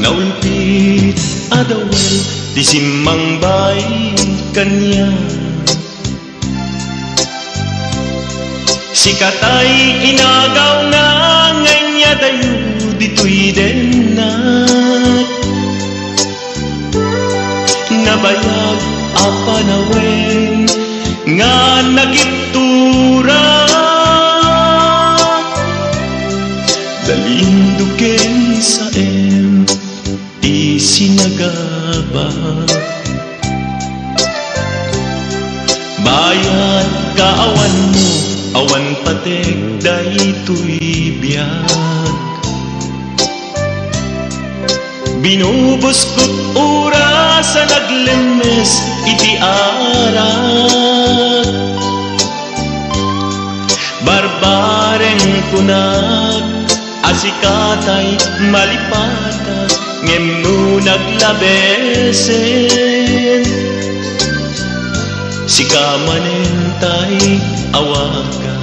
Naulpit adawel di simang bay kanya. Sikatay inagaw nga nganya dayo dito'y denat. Nabayag apanawen nga nagiptura. Dalinduken sa di sinagaba. Bayad kaawan mo, awan patek daytoy biyag. Binubuskot ura sa naglemes iti arak. Barbareng kunag asikatay malipata ngem no naglabesen. Sikamanentay awagan.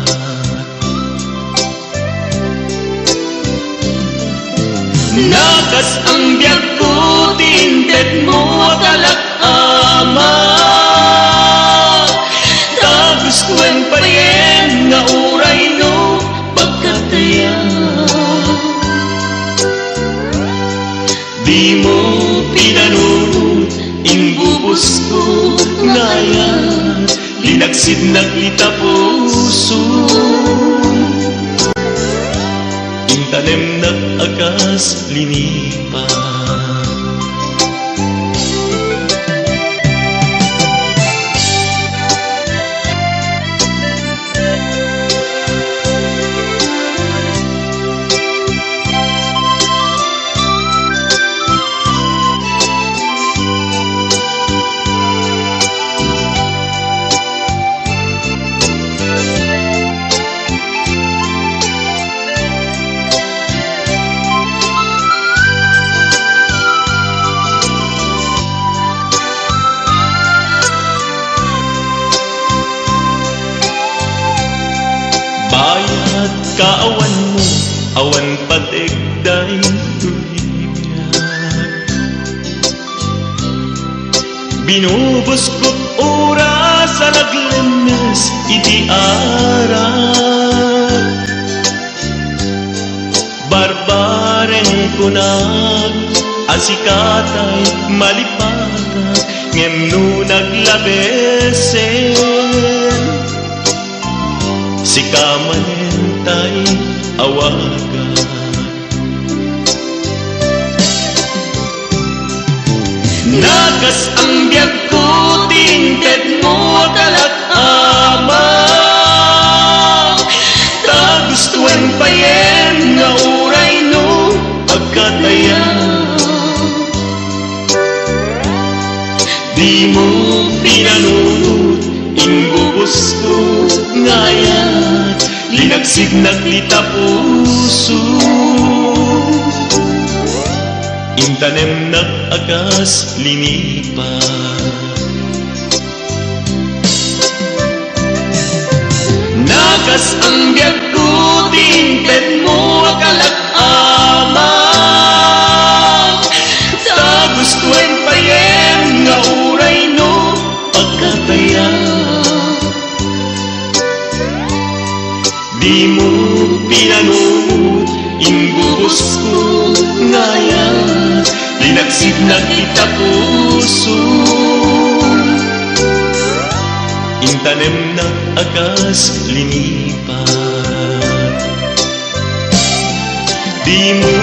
Nakas ang biyag ko tinted mo talak ama. Tapos kuen payen nga uray no pagkataya. Di mo pinanunod ingbubos ko ngayon. Linaksid naglita puso. Intanem nag-agas linipa. Bayad kaawan mo, awan patek daytoy biyag. Binubuskot ura sa naglemes iti arak. Barbareng kunag asikatay malipata ngem no naglabesen. Sikamanentay awagan. Nagas ang biyag ko tinted mo talak ama. Tagustuhan payen nga uray no pagkataya. Di mo pinanunod ingbubos ko ngayon. Linagsig naglita puso. Intanem nag-agas linipa. Nagas ang biyag ko tinted mo akalak ama. Tagustuhan payen nga uray no pagkataya. Di mo pinanunod ingbubos ko ngayon. Linaksid nakita puso. Intanem nag-agas linipa. Di mo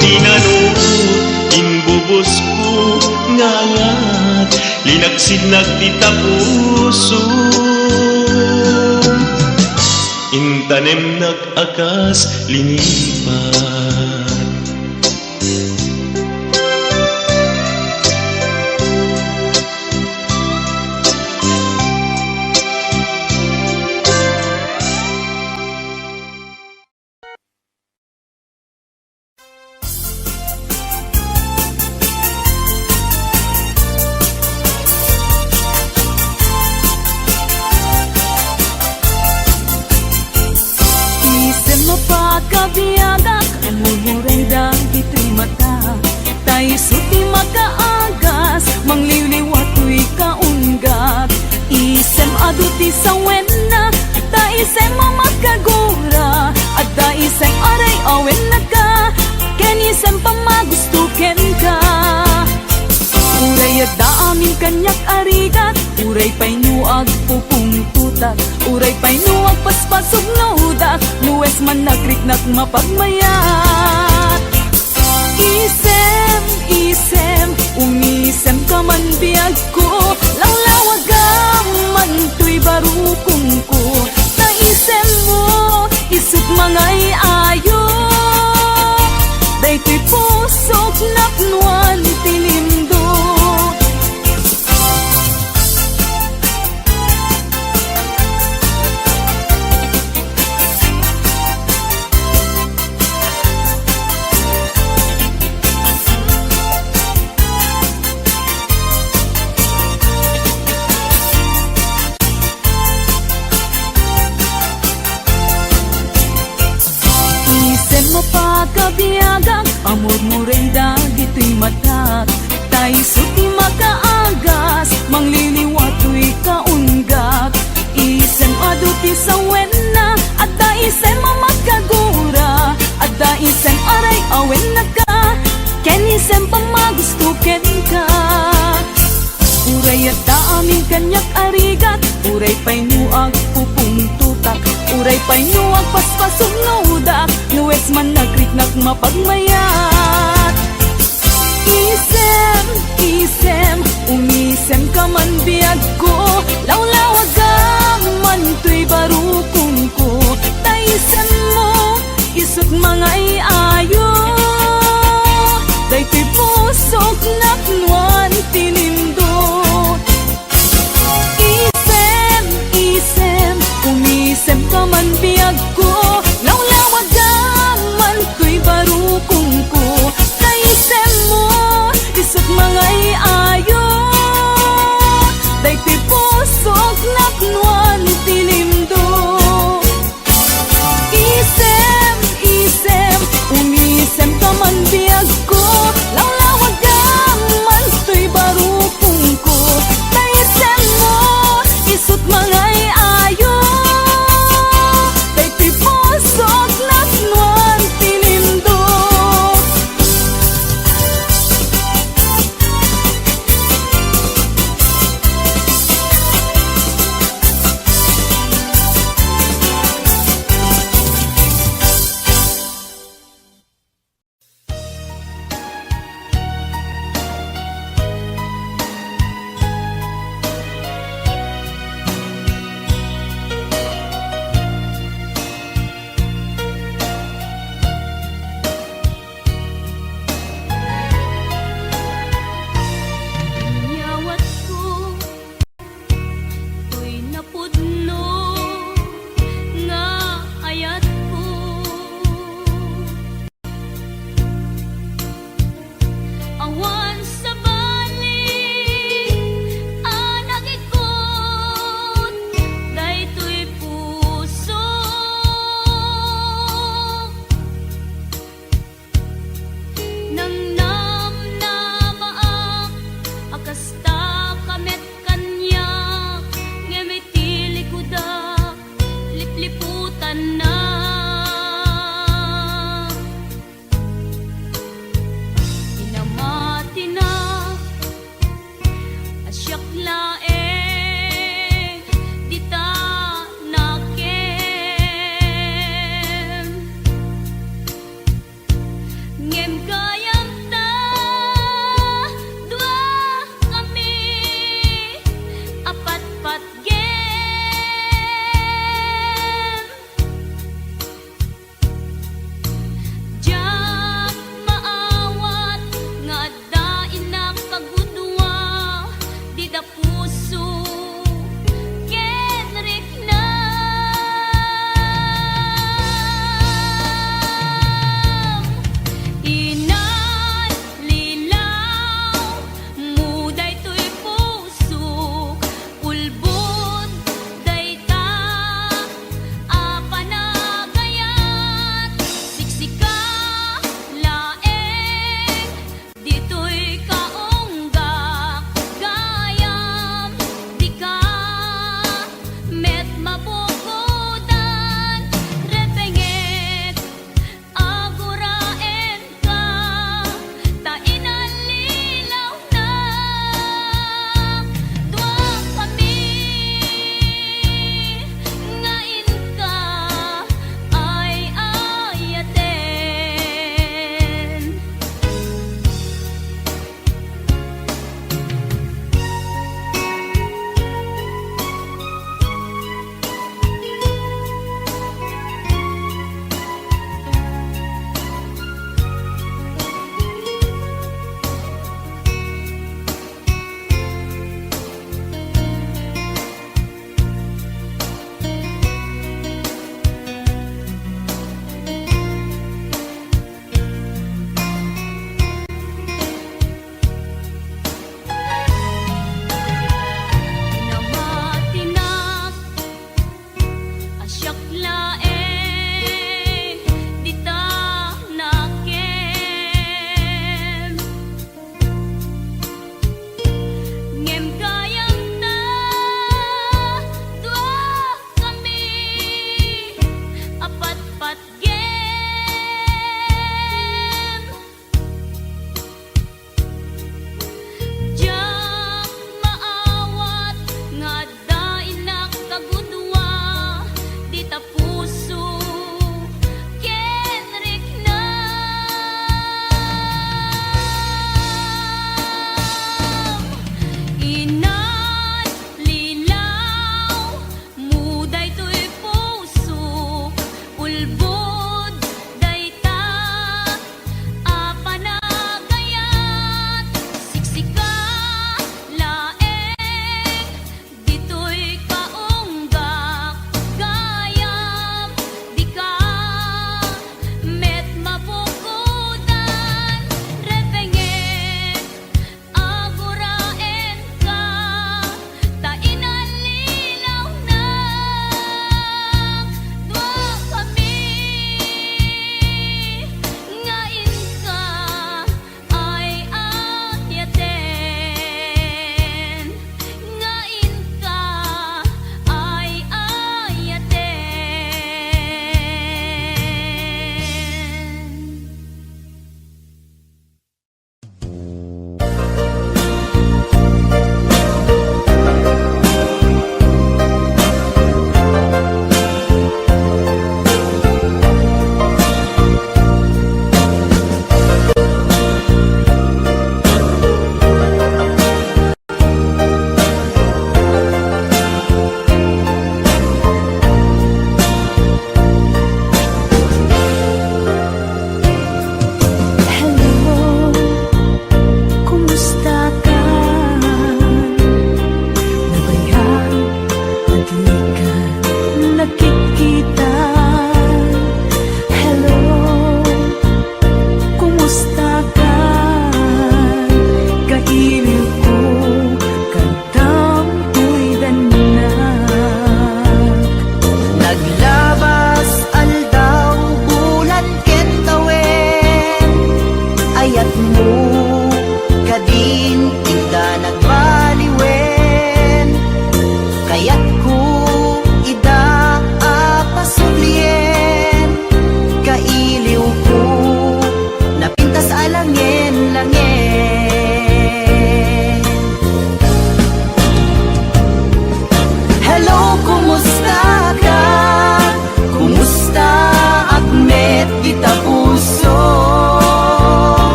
pinanunod ingbubos ko ngayon. Linaksid nakita puso. Intanem nag-agas linipan. Kabiyaga, ang mumuray dang ito'y mata. Tay suti makaagas, mangliliwat tuy kaunggat. Isem aduti sa wena, da isem mamakagura, at da isem aray awen na ka, ken isem pamagustuken ka. Uray at da amin kanyak arigat, uray pa'y nuag pupungtutak, uray pa'y nuag paspasog naudak, nuwes man nakriknak mapagmayat. Isem, isem, umisem ka man biyag ko, lawlawagam man tuy barukong ko. Naisem mo, isip mangay ayo, day tuy pusok napnuan tinindo. Mapakabiyagang, amor mo rin dagito'y matak. Tay suti makaagas, mangliliwat tuy kaunggak. Isem aduti sa wena, at da isem mamakagura, at da isem aray awen na ka, ken isem pamagustuken ka. Uray at da aming kanyak arigat, uray pa'y nuag pupungtutak, uray pa'y nuag paspasog naudak, nuwes man nagriknak mapagmayat. Isem, isem, umisem ka man biyag ko, lawlawagam man tuy barukong ko. Taisem mo, isut mangay ayo, day tuy pusok napnuan tinindo. Isem, isem, umisem ka man biyag ko, lawlawagam man tuy barukong ko. Taisem mo, isut mangay ayo, day tuy pusok napnuan tinindo. Isem,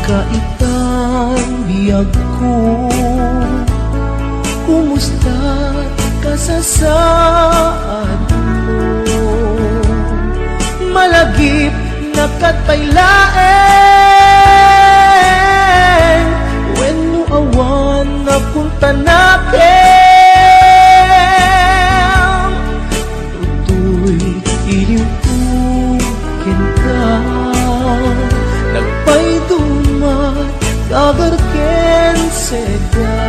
kaitan biyag ko, kumusta ka sa saad mo? Malagip na katpailaeng, when no awan na punta natin. Tutoy iliw ken ka, nagpaydumat dagar ken seda.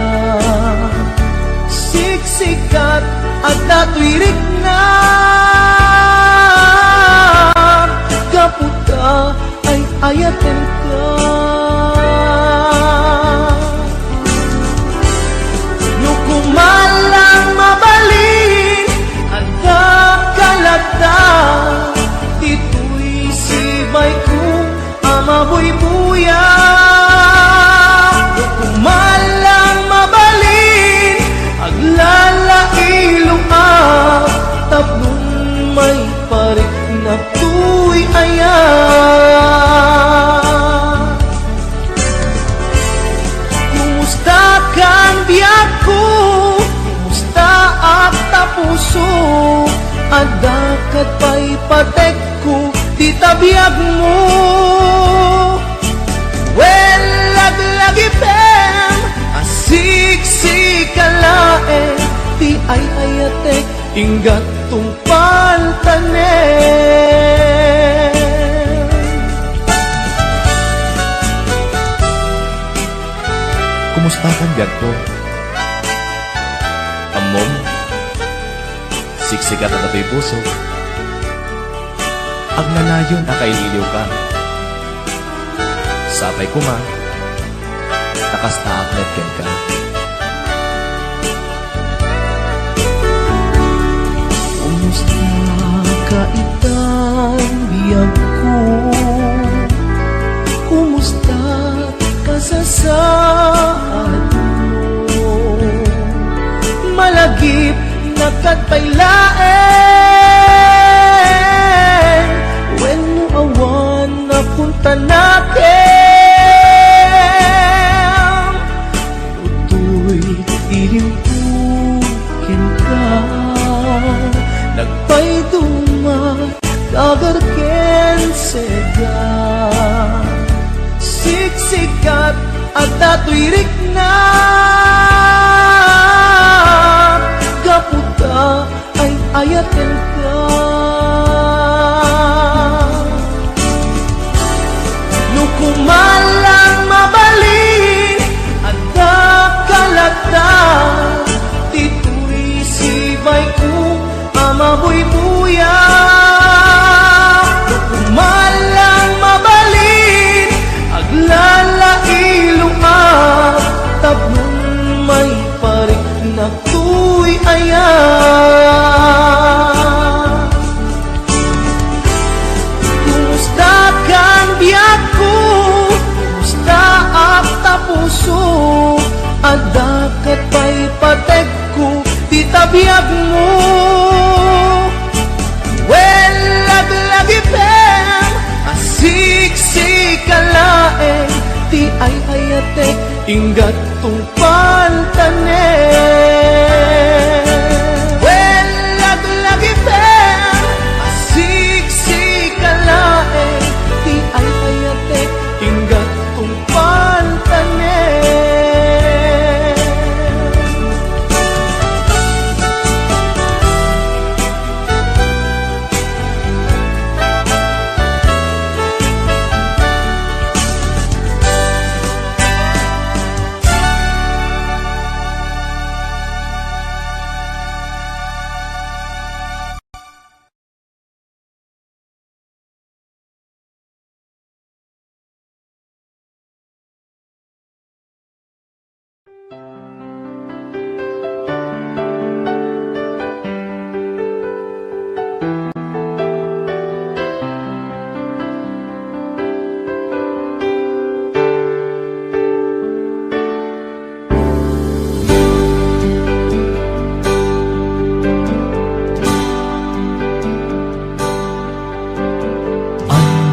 Siksikat at natuirik na, kaputa ay ayaten ka. Nukumalang mabalin at kakalata, dito'y sibay ko amaboy buya. Nukumalang mabalin aglalailong tablong may parik na tuy ayan. Kumusta kang biyak ko, kumusta ak tapuso, adakat pa'y patek ko, di tabiyag mo. Well, laglagipem, asiksikkalae, di ay ayatek, inggat tungpal tanen. Kumusta kan biag ko? Amom, siksikat at ato'y puso. Agnanayon na kaililiw ka. Sapay ko ma, nakasta aklet ken ka. Kumusta kaitan biyag ko, kumusta ka sa saad mo? Malagip na katpailaeng, when no awan na punta natin. Tutoy iliw ken ka, nagpaydumat dagar ken seda. Siksikat at natuirik na, kaputa ay ayaten ka. Nukumalang mabalin at kakalata, dito'y sibay ko amaboy buya. Nukumalang mabalin aglalailong tablong may parik na tuy ayan. Kumusta kang biyak ko, kumusta ak tapuso, adakat pa'y patek ko, di tabiyag mo. Well, laglagipem, asiksikkalaeng, di ay ayatek, inggat tungpal tanen. Well, laglagipem, asiksikkalaeng, di ay ayatek, inggat tungpal tanen.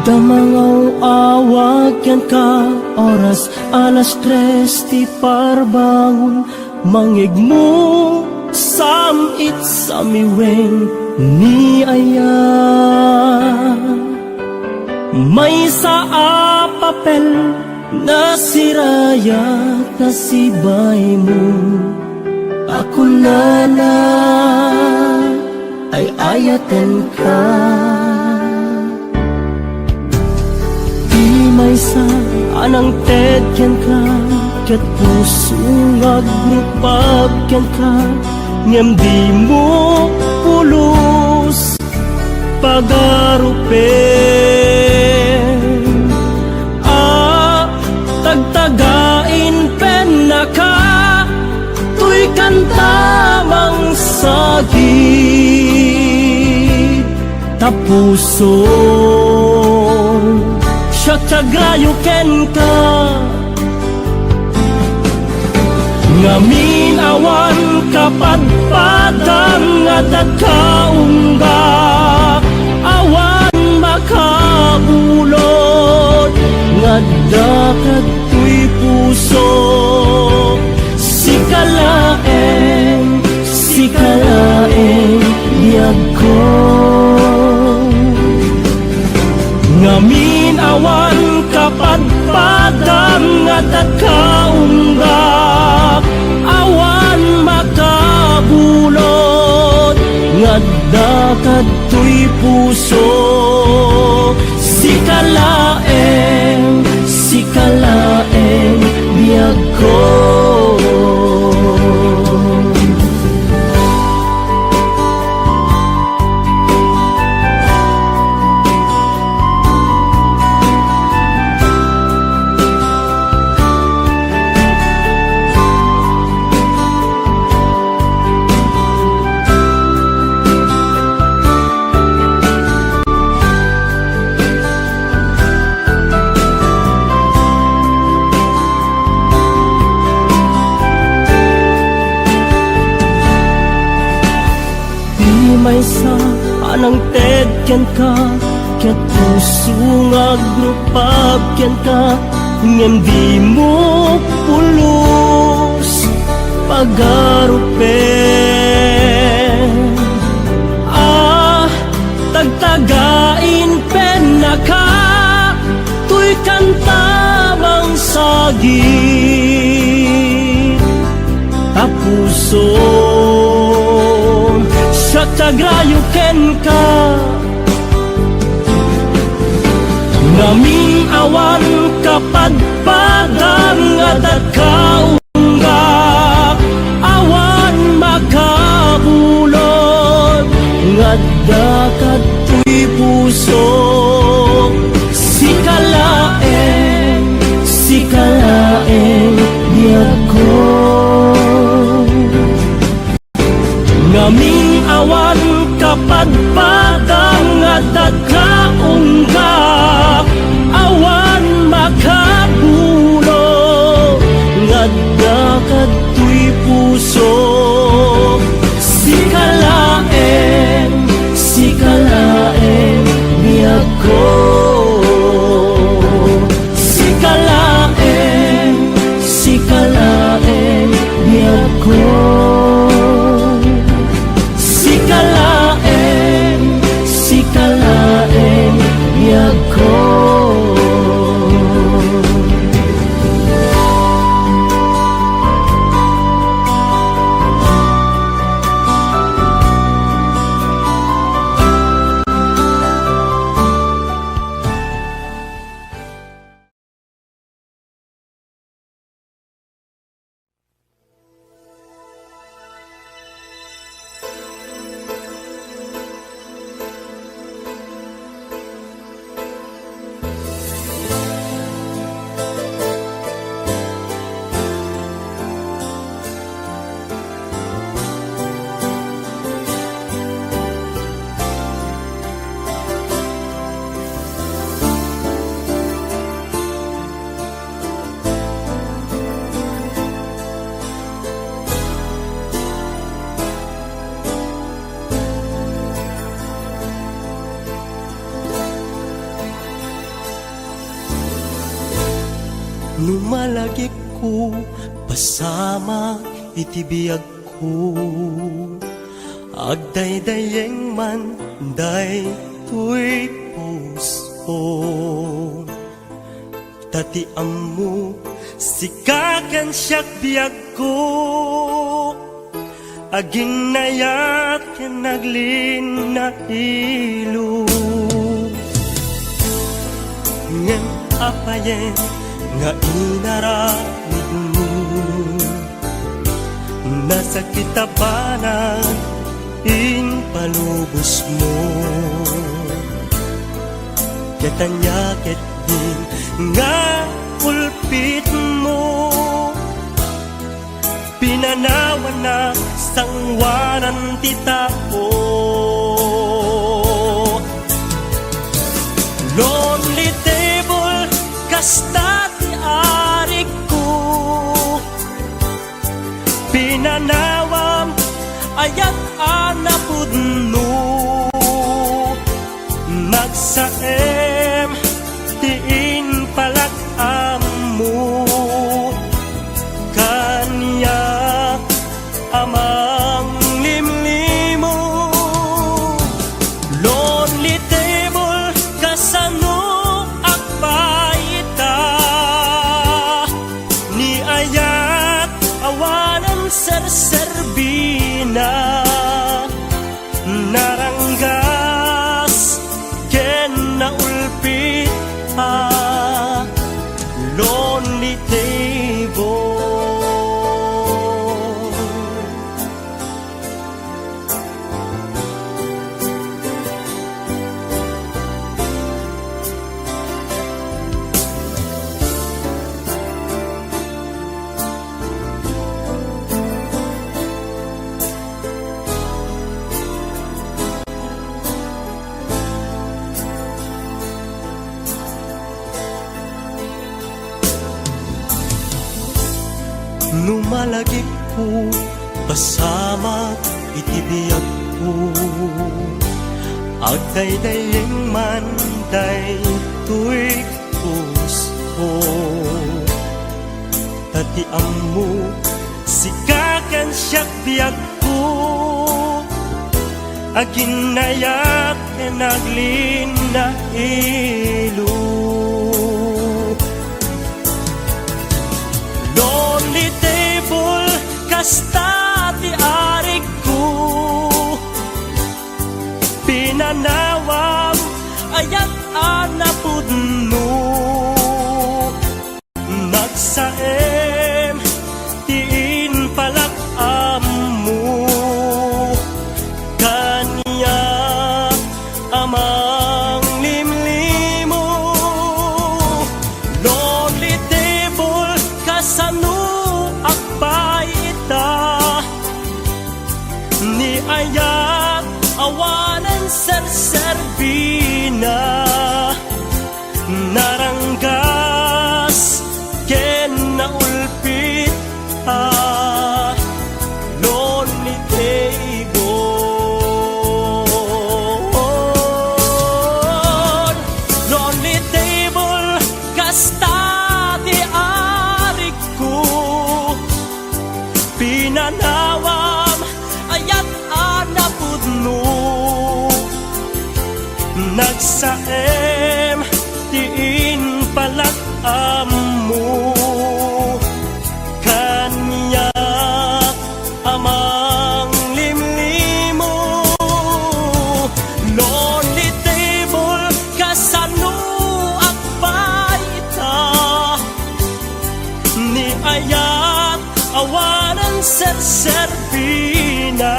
Damangaw awag yan ka oras alas 3 ti parbangon mangig mo samit sa miweng ni aya may sa papel na sirayat na sibay mo ako na ay ayaten ka may sa anang tedyan ka kat puso ngagrupag yan ka ngem di mo pulos pagarupen tagtagain pen na ka tuy kantamang sagit tapuso Siyagayo ken ka ngamin awan kapadpadang at kaungga awan makabulot ngadakat tuy puso sikalaeng biyag ko ngamin awan kapadpadang at kaunggak awan makabulot ngadakat tuy puso sikalaeng biyag ko may sa anang tedyan ka ket puso ngagrupag yan ka ngem di mo pulos pagarupen tagtagain pen na ka tuy kantamang sagit tapuso Siyagayo ken ka ngamin awan kapadpadang at kaungga awan makabulot ngadakat tuy puso sikalaeng biyag ko ngamin awan kapadpadang at kaunggak awan makabulo ngadakat tuy puso sikalaeng biyag ko sikalaeng biyag ko sikalaeng biyag ko Numalagip ko pasama itibiyag ko, agdaydayeng man day tuy puso. Tatiam mo sikakan siyak biyag ko, aginayat ken naglin na ilo. Ngem apayen nga inaramid mo, nasa kitabanan in palubos mo. Katanyakit din nga ulpit mo, pinanawan na sangwanan ti tao. Lonely table kasta ti arik ko, pinanawam ayat anapudno. Nagsaem tiin palakam mo, kanya amang limlimo. Lonely table kasano akbaita, ni ayat awanan serserbina. Naranggas ken naulpit ha, lonely table. Numalagip ko pasama itibiyag ko, agdaydayeng man day tuy puso. Tatiam mo sikakan siyak biyag ko, aginayat ken naglin na ilo. Lonely table kasta ti arik ko, pinanawam ayat anapudno. Nagsaem tiin palakam mo, kanya amang limlimo. Lonely table kasano akbaita, ni ayat awanan serserbina. Naranggas ken naulpit ha, lonely table. Lonely table kasta ti arik ko, pinanawam ayat anapudno. Nagsaem tiin palakam mo, kanya amang limlimo. Lonely table kasano akbaita, ni ayat awanan serserbina.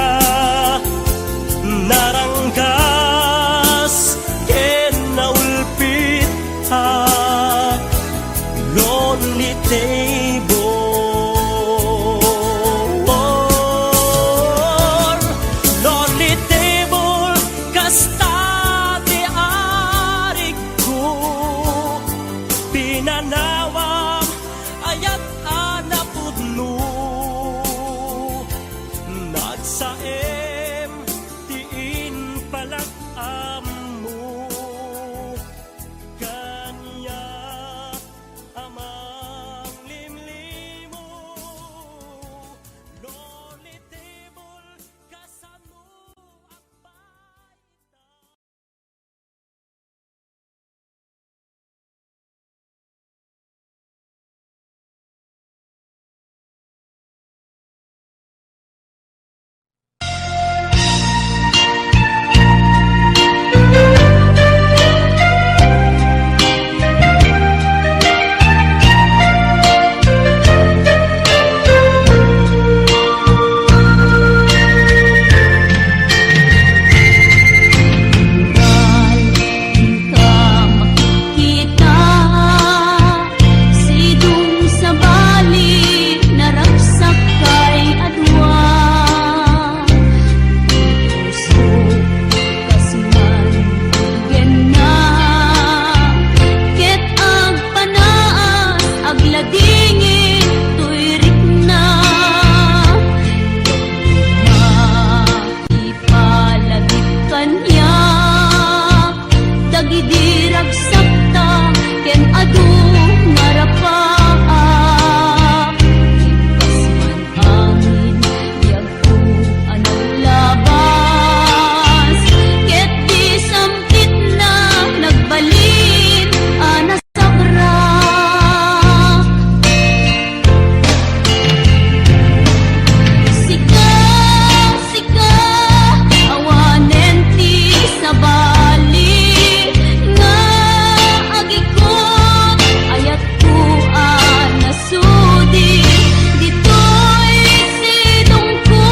Naranggas ken naulpit ha, lonely table. Lonely table kasta ti arik ko, pinanawam ayat anapudno. Nagsaem ragsakta ken adu ngarapaak. Himpas man angin yagko anong labas, ket di sampit na nagbalin anas sabra. Sika, sika, awanen ti sabali nga agikot ayat ko nasudi ditoy sidong ko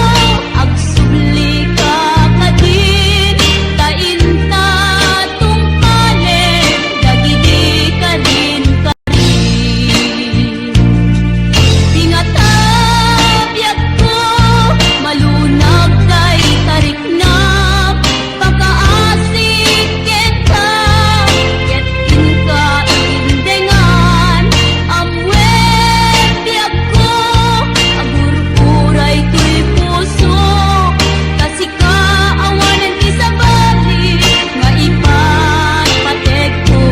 agsubli ka kadin tainta tungpale dagidi kadin karin. Tingatabiyag ko, malunag kay tarik na pakaasik ken ka, ket inka indengan. Amwen biyag ko, agur-uray to'y puso, kasi ka awanan ti sabali, nga ipatpatek ko.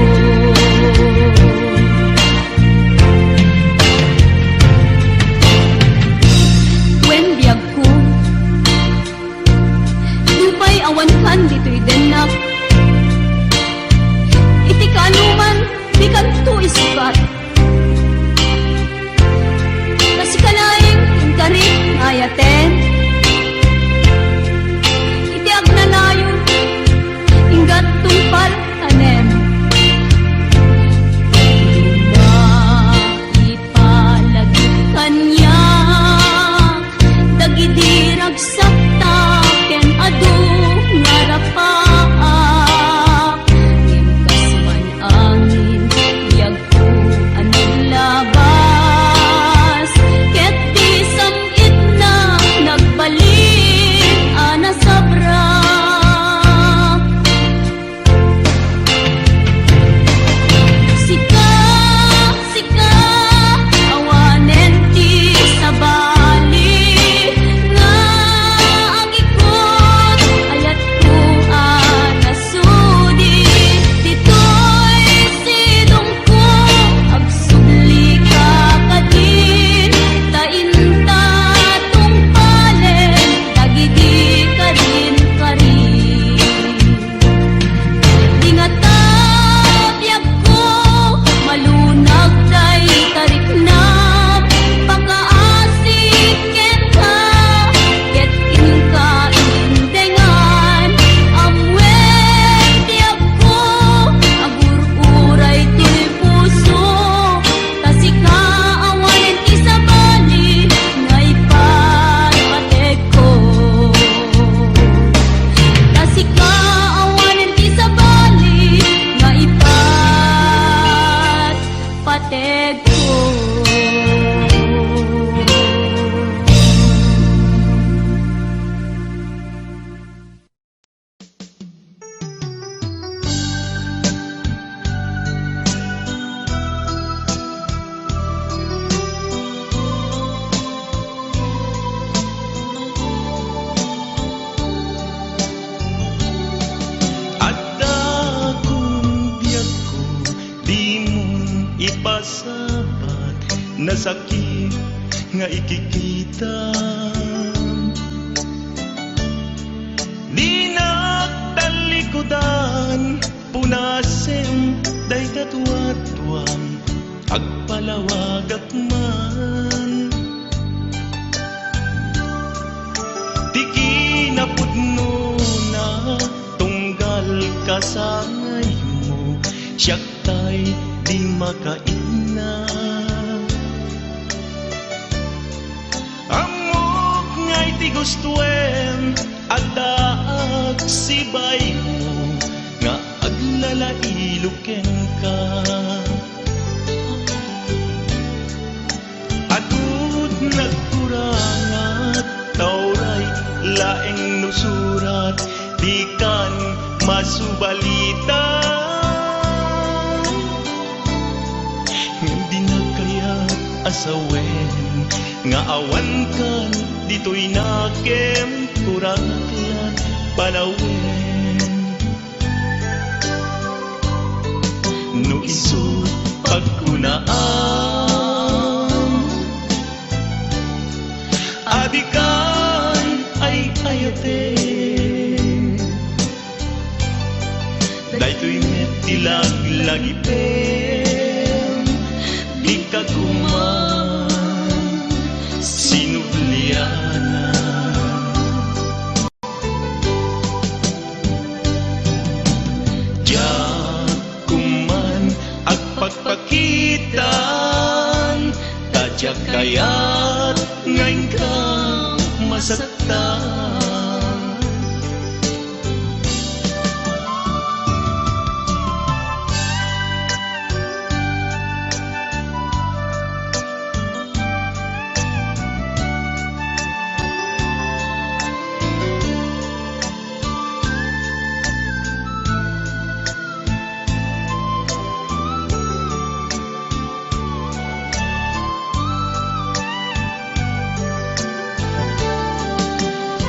Wen biyag ko, lupay awan kan dito'y denak. Iti kanuman, di kanto isukat. Kasi kalaing inkarit ngayaten. Iti agnanayon, inggat tungpal tanem. Maipalagi kanya dagidi ragsakta ken adu ngarapaak. Himkas man angin yagko anong labas, ket di sampit na nagbalin anas sabra. Sika, sika, awanen ti sabali nga agikot ayat ko nasudi ditoy sidong ko agsubli ka kadin tainta tungpalen dagidi kadin karin. Tingatabiyag ko, malunag kay tarik na pakaasik ken ka, ket inka indengan. Amwen biyag ko, agur-uray to'y puso, kasi ka awanen ti sabali, nga ipatpatek ko. Kasi ka awanen ti sabali, nga ipatpatek ko. Adda kong biyag ko, di mo ipasapat na sakit nga ikikita. Di nagtalikodan, punasen day katwatwang agpalawagak man. Di kinapudno na tunggal kasangay mo, siyak tay di makaina. Amok ngay ti gustuem adaag sibay mo, nga aglalailuken ka. Adud nagkurangat tauray laeng nusurat, di kan masubalita. Hindi na kaya asawen nga awan kan dito'y nakem kuraklan palawen. no isut pagkunaan. Adikan ay ayate, daytoy met tilag lagipen, di ka kuman sinubliana. Diyan kuman ag pagpakitan, tadyak kaya't ngayon ka masaktan.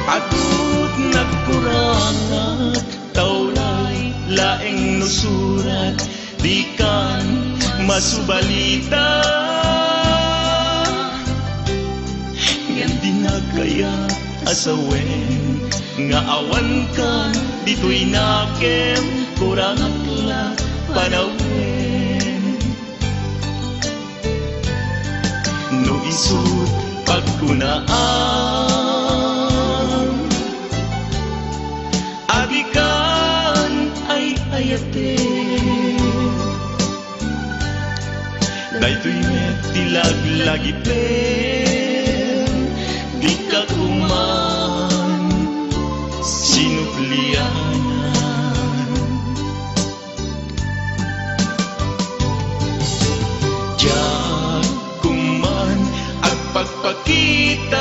Agut nagkurangat, taulay laeng nusurat, di kan masubalita. Nga di na kaya asawen, nga awan kan dito'y nakem, kurangat la panawen. No isut pagkunaan, adikan ay ayate, daytoy met tilag lagipen, di ka kuman sinuplianan. Diyan kuman at pagpakitan,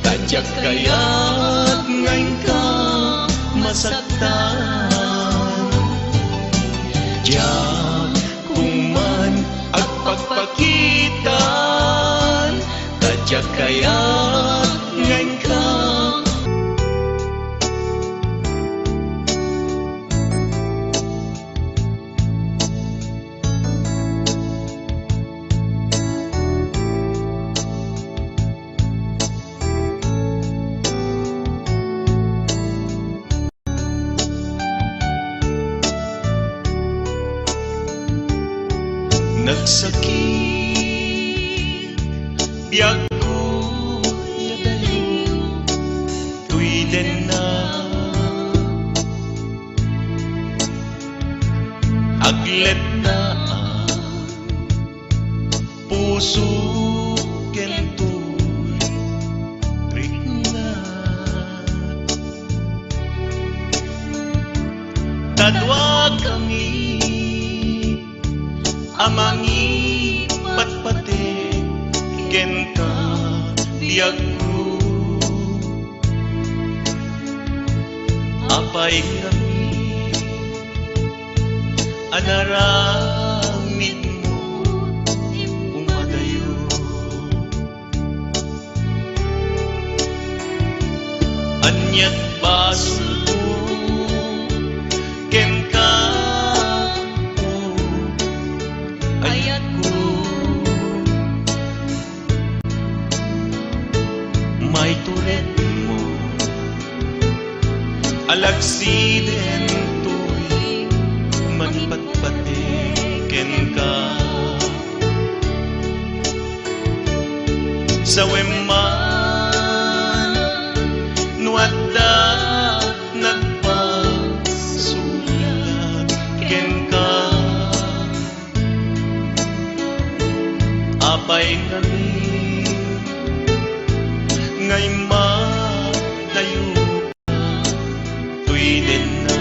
tadyak kaya't ngayon ka masaktan. Diyan kuman at pagpakitan, tadyak kaya't ngayon ka. Nagsakit biyag ko yadali, tuy den na aglet na puso kento'y rikna. Tadwa kami amangi patpate, ken ka biyag ko, apay kami anaramid mo umadayo. Anyat baso ken ka ayat ko, may turet mo alagsiden to'y manipatpatiken ka. Sa weman nuadda nagpasulat ken ka, apay kami ngay madayo ka, tuy din na.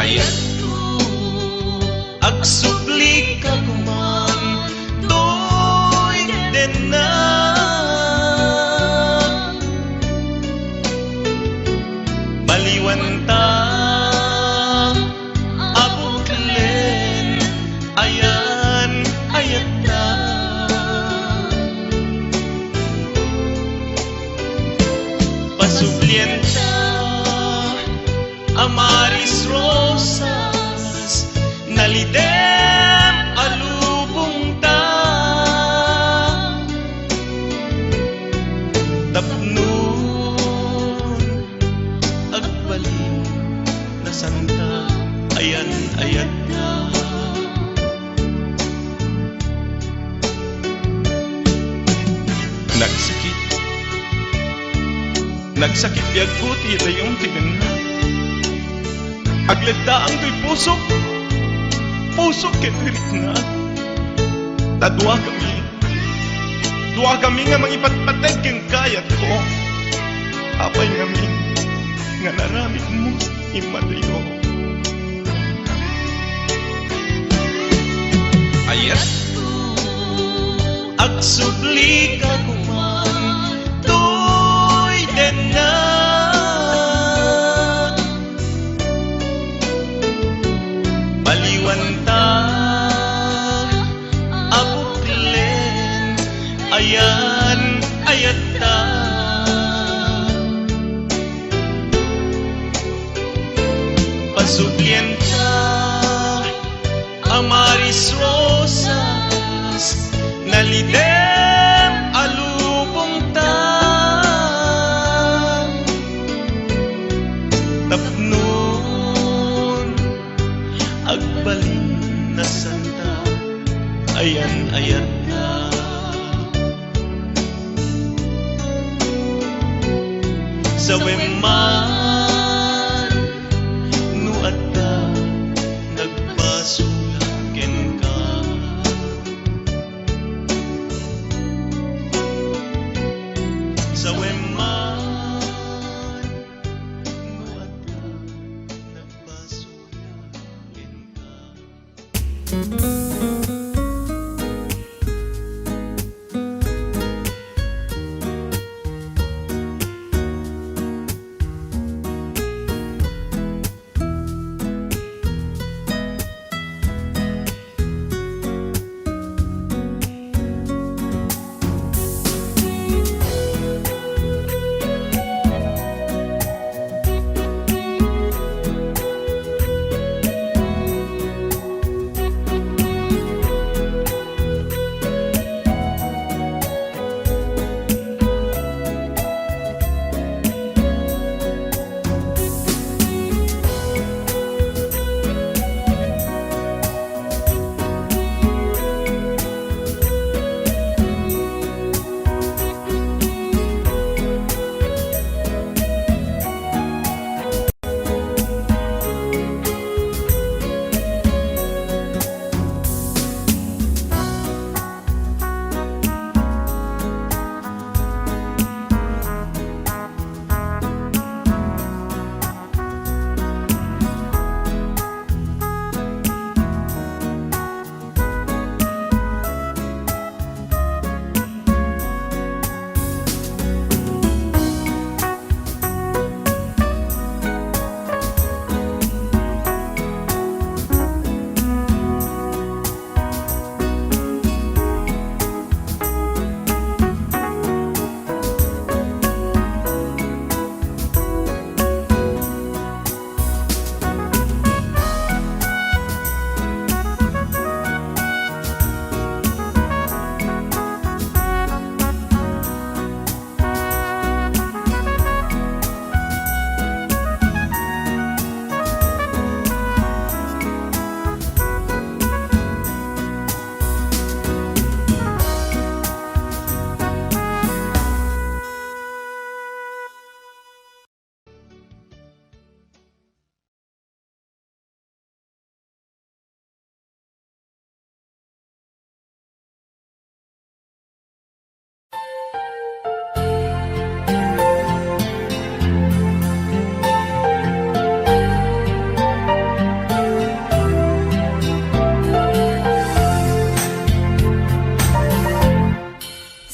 Ayat ko agsubli ka kuman, tuy din na. Baliwan ta pasublienta nalidem alubong ta tapnon agbalin na santa ayan ayat na nagsakit biag puti na yung tinanna aglagdaan to'y puso ketirik na duwa kami nga mangipatpatag kang kayat ko apay ngamin nga naramit mo imadayo ayat agsubli ka kuman to'y den na baliwanta abuklen ayan ayat ta pasugyan ta amaris rosas nalidem alubong ta tapnon agbalin na santa ayan ayat na sa weman nuat ka nagpasulakin ka sa weman nuat ka nagpasulakin ka.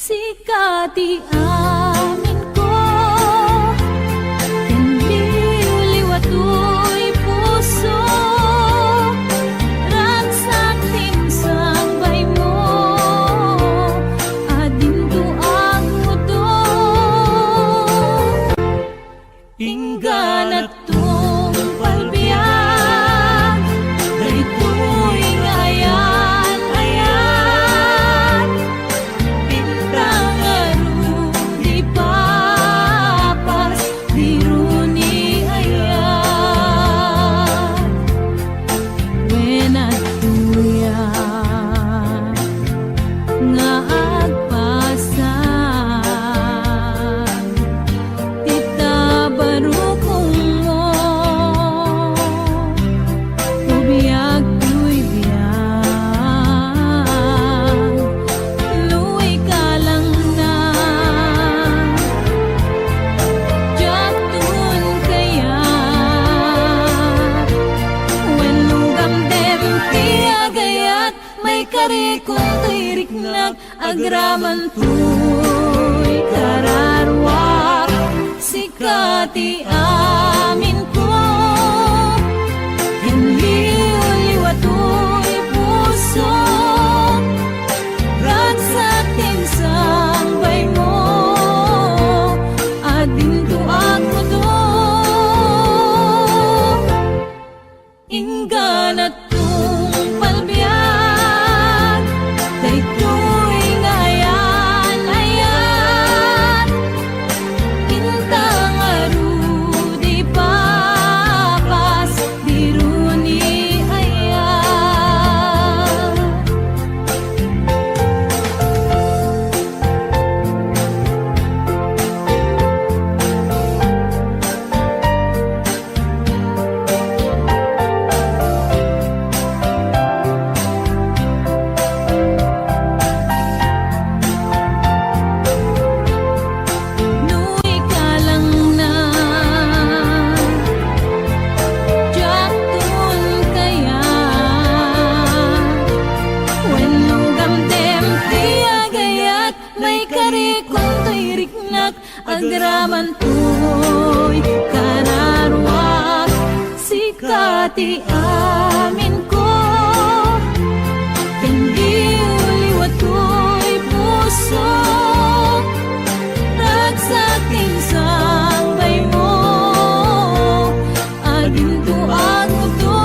Sikati amin ko Kanliw liwatoy puso Ragsak tinsambay mo Adinto ang mudo Inggan at tong palbiyak Daytoy rinnak agraman to'y kararwak sikati amin ko hinliw-liwa to'y puso ragsatin sambay mo adin tuag mo to ingganat tong palbiag daytoy ngayan-ayan intang arudi papas diruni ayan Nuy ka lang na jatun kaya when lugam dem tiagayat may karikong to'y riknak agraman to'y kararwak sikati amin ko hinliw-liwat ko'y puso ragsatin sambay mo agin tuag mo to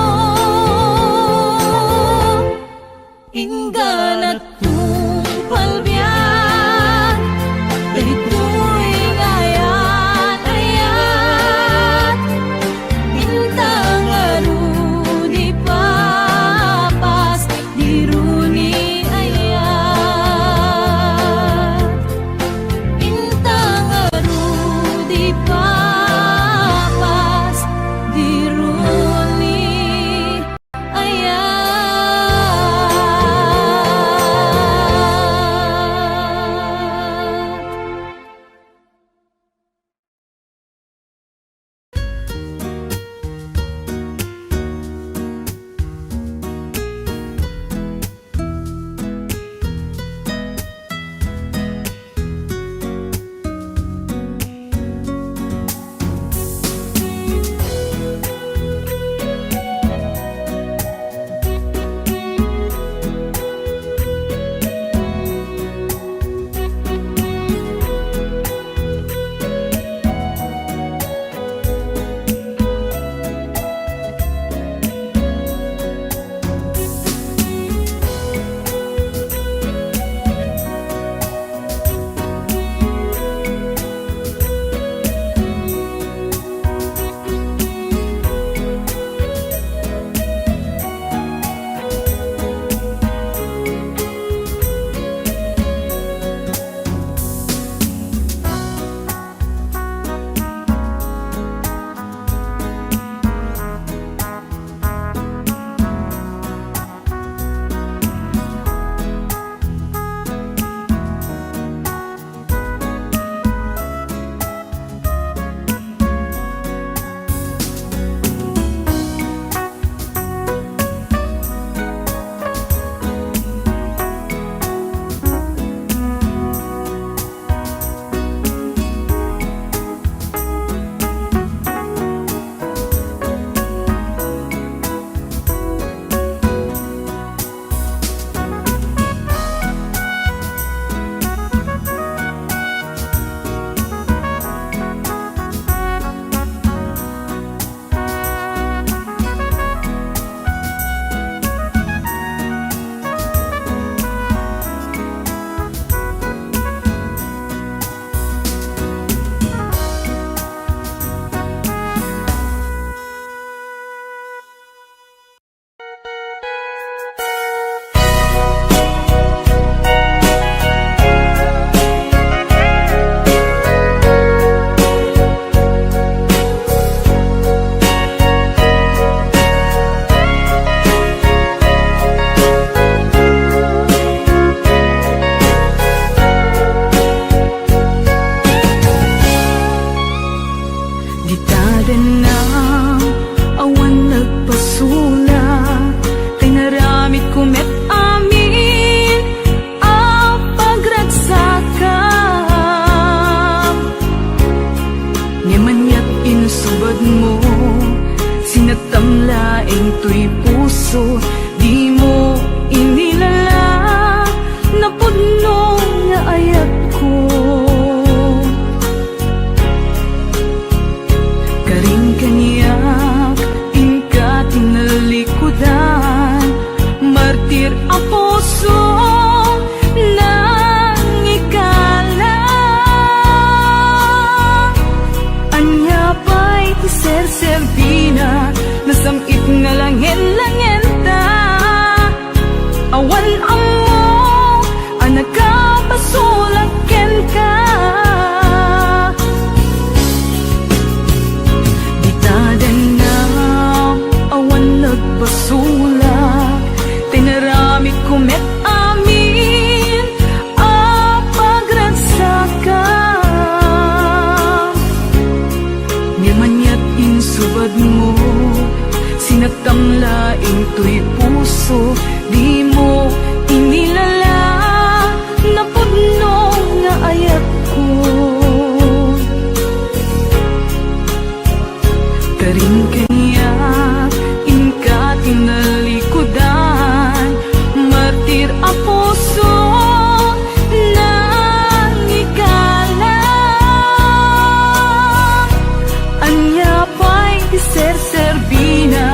ingganat tong palbiag daytoy ngayan-ayan intang arudi papas diruni ayan intang arudi papas diruni ayan Sulat kay naramit ko met amin subad mo, sinatamlaing to'y puso, di mo inilala, napudno nga ayat ko. Karing kaniyak, inka tinalikudan, martir ang puso nang ikala. Anya pa'y tiser-serbina, nasamit nga langin-langin ta. Awan ang mo, anak ka, pasulakin ka. Di tadan na, awan nagbasulak, tinaramit kumet amin, pagragsakan. Ngamanyat insubad mo, sinatamlaing to'y puso, di mo inilala, napudno nga ayat ko. Karing kaniyak, inka tinalikudan, martir a puso nang ikala. Anya pa'y tiser-serbina,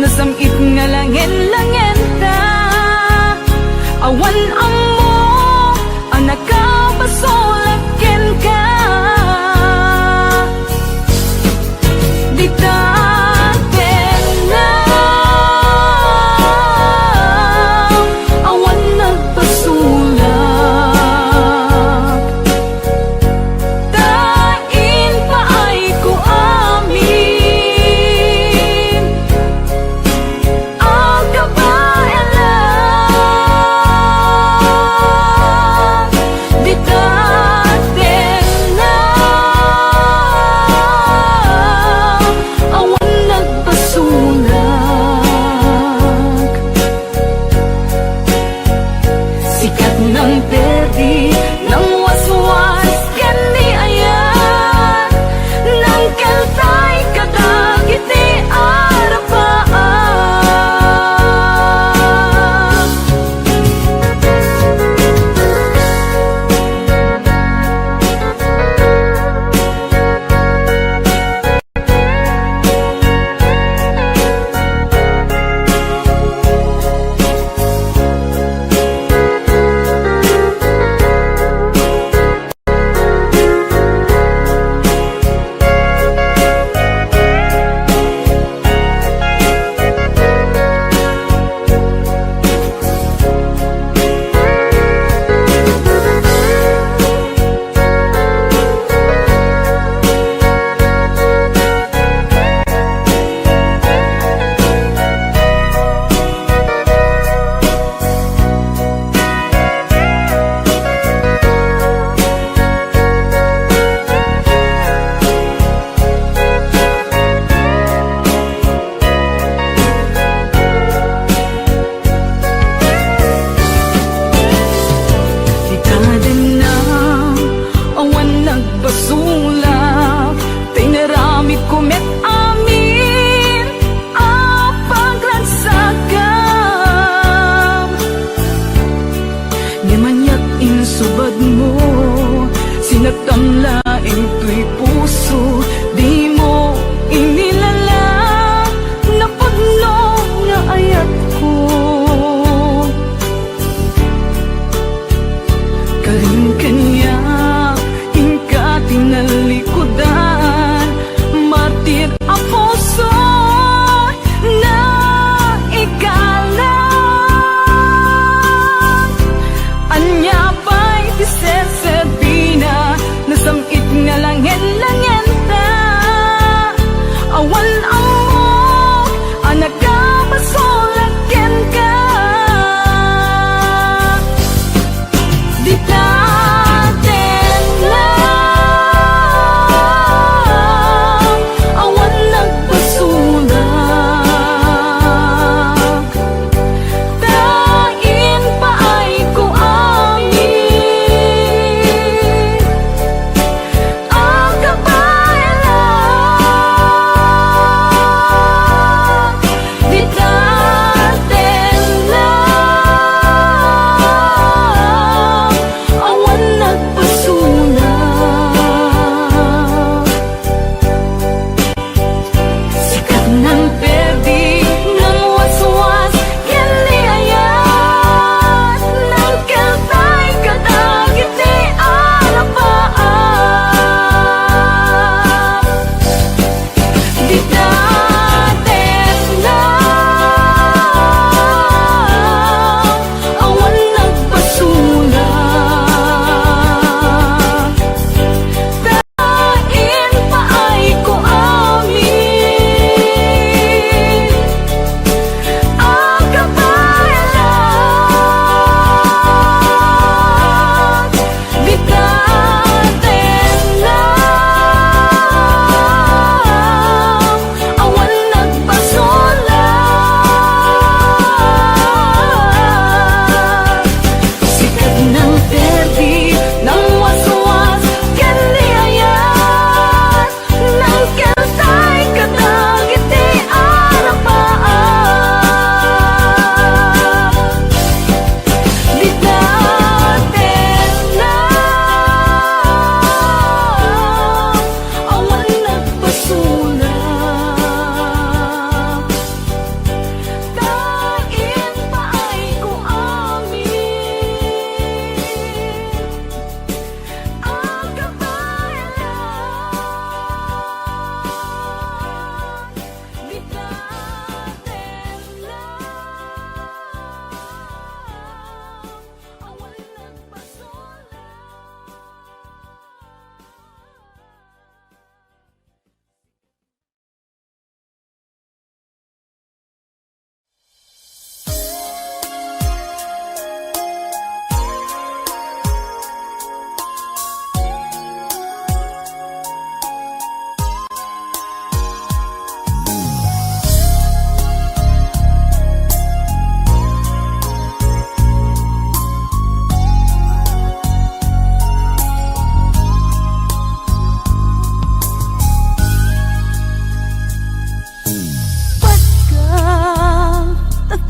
nasamit nga langin-langin ta. Awan ang mo, anak ka, pasulakin ka. Di taten na, awan nagpasulak, tain pa ay ko amin.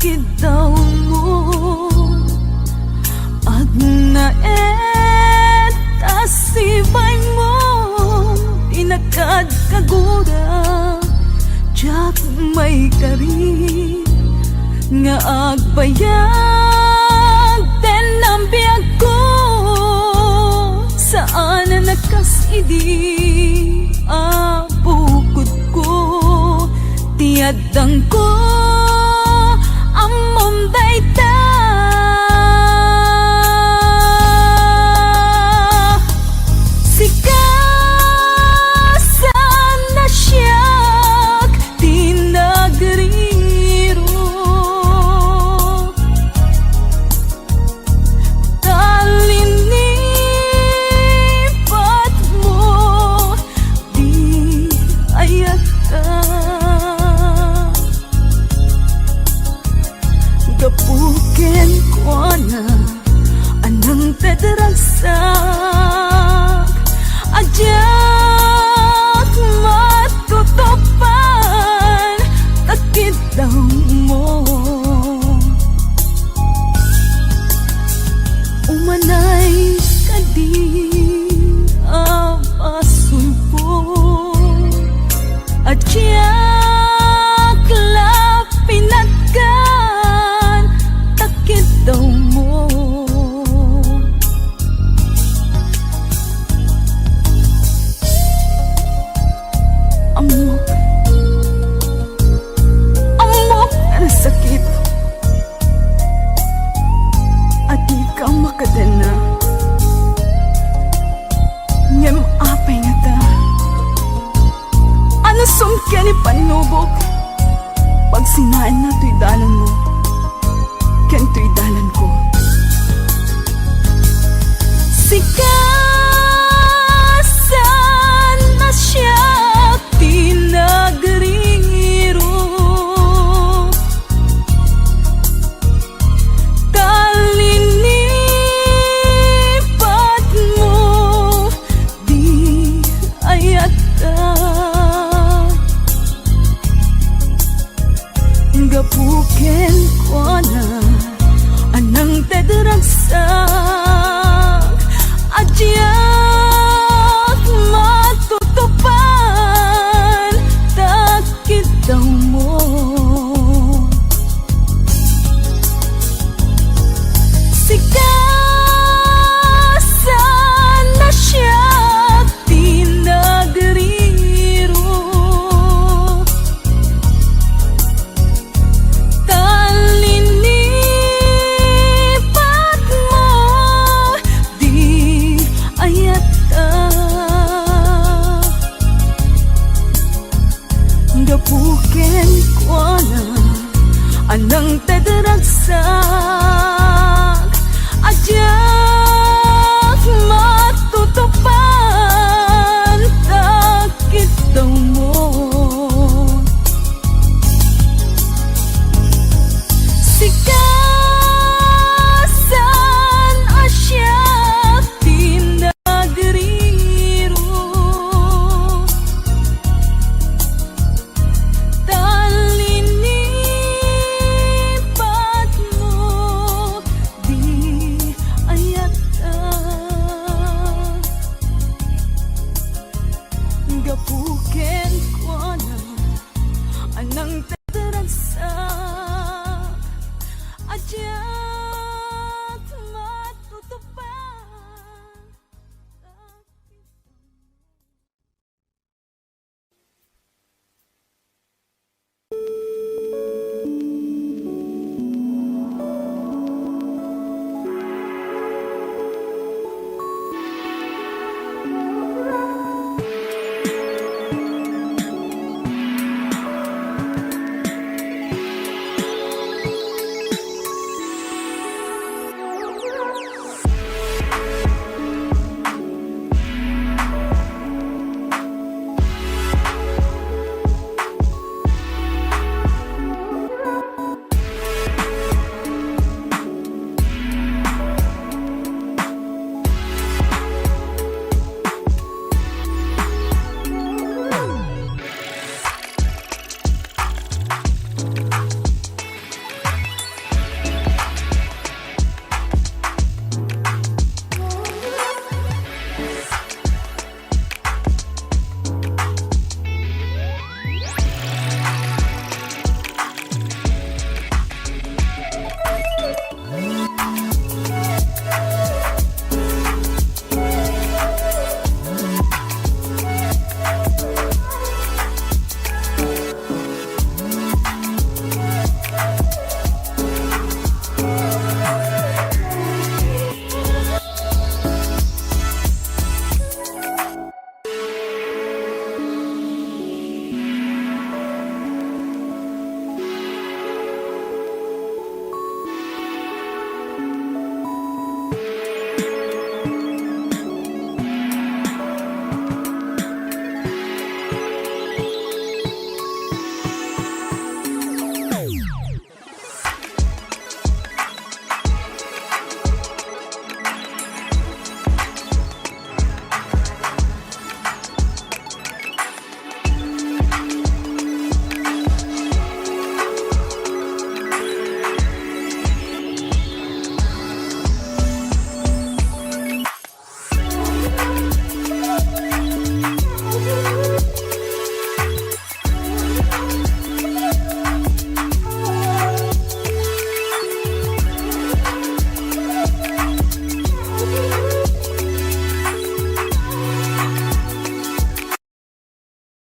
takid daw mo at naet asibay mo tinakad kagura jak may kari nga agbayag den ang biyag ko saan na nakasidi apukod ko tiadang ko amom dayta sikasan na siyak tinagriro talinipat mo di ayat ka gapuken ko na anang tadaragsak ajak matutupan takid daw mo umanay kadi apasulpo ajak lapinatkan takid daw mo amok na sakit at di ka makadana ngem apay nga ta ano sumkyan ipanubok pag sinaan na to'y dalan mo ken to'y dalan ko sikasan na siya tinagriro talinipat mo di ayata gapuken ko na anang tadaragsak ajyak matutupan takid daw mo sikasan na siya tinagriro talinipat mo di ayata gapuken ko na anang tadaragsak ajak